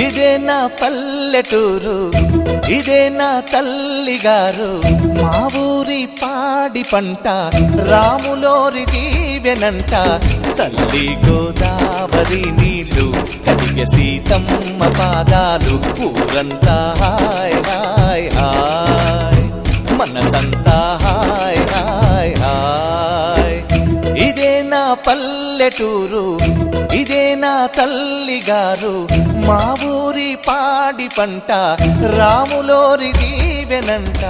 ఇదే నా పల్లెటూరు, ఇదే నా తల్లిగారు, మా ఊరి పాడి పంట రాములోరి దీవెనంట. తల్లి గోదావరి నీళ్ళు కడిగే సీతమ్మ పాదాలు, ఊరంతా హాయ్ హాయ్ హాయ్, మనసంతా హాయ్ హాయ్ హాయ్. ఇదే నా పల్లెటూరు, ఇదే నా తల్లిగారు, మా ఊరి పాడి పంట రాములోరి దీవెనంట.